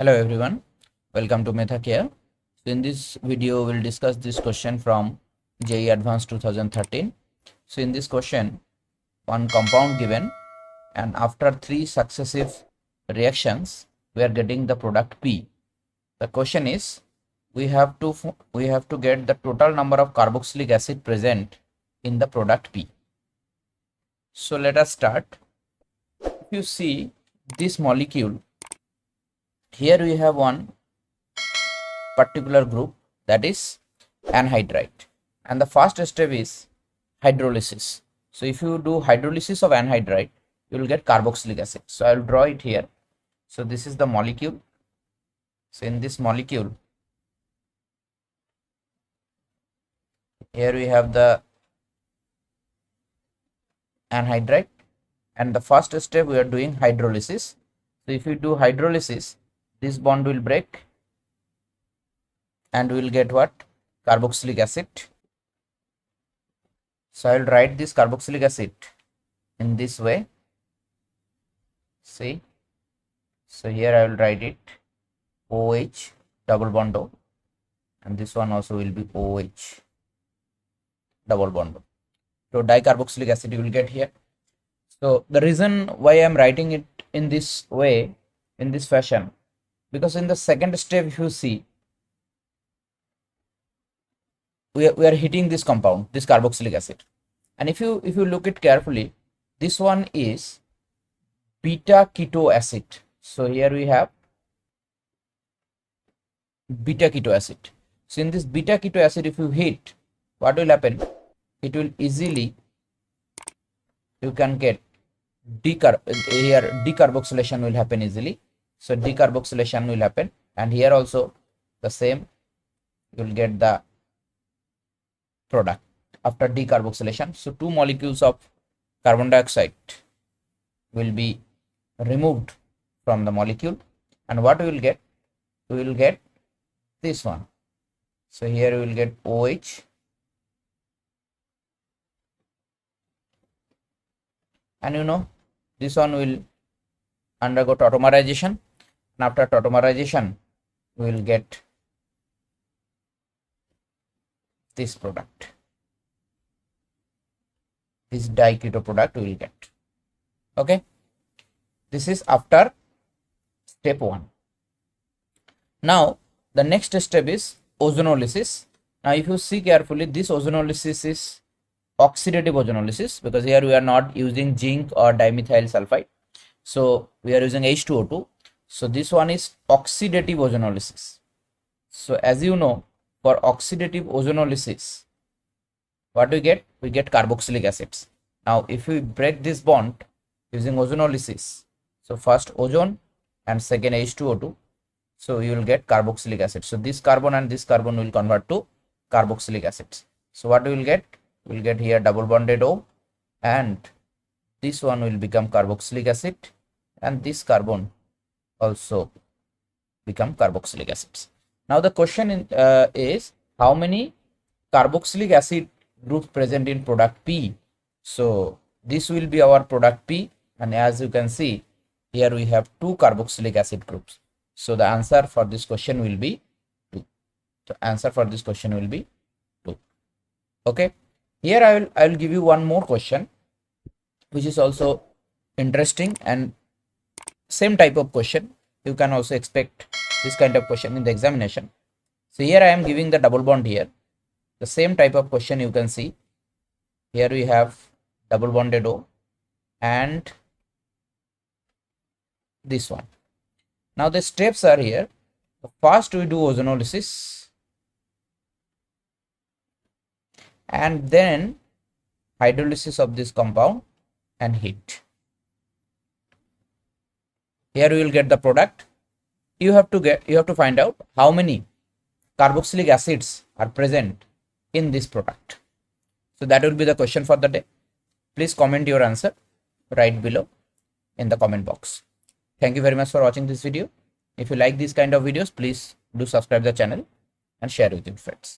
Hello everyone, welcome to MEDHA here. So in this video, we'll discuss this question from JEE Advanced 2013. So in this question, one compound given, and after 3 successive reactions, we are getting the product P. The question is, we have to get the total number of carboxylic acid present in the product P. So let us start. If you see this molecule, here we have one particular group, that is anhydride, and the first step is hydrolysis. So if you do hydrolysis of anhydride, you will get carboxylic acid. So I will draw it here. So this is the molecule. So in this molecule, here we have the anhydride, and the first step we are doing hydrolysis. So if you do hydrolysis, this bond will break and we will get what? Carboxylic acid. So I will write this carboxylic acid in this way. See, so here I will write it OH double bond O, and this one also will be OH double bond O. So dicarboxylic acid you will get here. So the reason why I am writing it in this way, in this fashion, because in the second step, if you see, we are hitting this compound, this carboxylic acid, and if you look it carefully, this one is beta keto acid. So here we have beta keto acid. So in this beta keto acid, if you hit, what will happen? It will easily, you can get decarboxylation will happen easily. So decarboxylation will happen, and here also the same, you will get the product after decarboxylation. So 2 molecules of carbon dioxide will be removed from the molecule, and what we will get? We will get this one. So here we will get OH, and this one will undergo tautomerization, and after tautomerization we will get this product, this diketo product we will get. Okay, this is after step 1. Now the next step is ozonolysis. Now if you see carefully, this ozonolysis is oxidative ozonolysis, because here we are not using zinc or dimethyl sulfide, so we are using H2O2. So this one is oxidative ozonolysis. So as you know, for oxidative ozonolysis, what we get? We get carboxylic acids. Now if we break this bond using ozonolysis, so first ozone and second H2O2, so you will get carboxylic acid. So this carbon and this carbon will convert to carboxylic acids. So what we will get? We will get here double bonded O, and this one will become carboxylic acid, and this carbon also become carboxylic acids. Now the question is, how many carboxylic acid groups present in product P? So this will be our product P, and as you can see, here we have 2 carboxylic acid groups. So the answer for this question will be 2. The answer for this question will be 2. Okay, here I will give you one more question, which is also interesting and same type of question. You can also expect this kind of question in the examination. So here I am giving the double bond here. The same type of question you can see. Here we have double bonded O and this one. Now the steps are here. First we do ozonolysis, and then hydrolysis of this compound and heat. Here we will get the product. You have to find out how many carboxylic acids are present in this product. So that will be the question for the day. Please comment your answer right below in the comment box. Thank you very much for watching this video. If you like these kind of videos, please do subscribe the channel and share with your friends.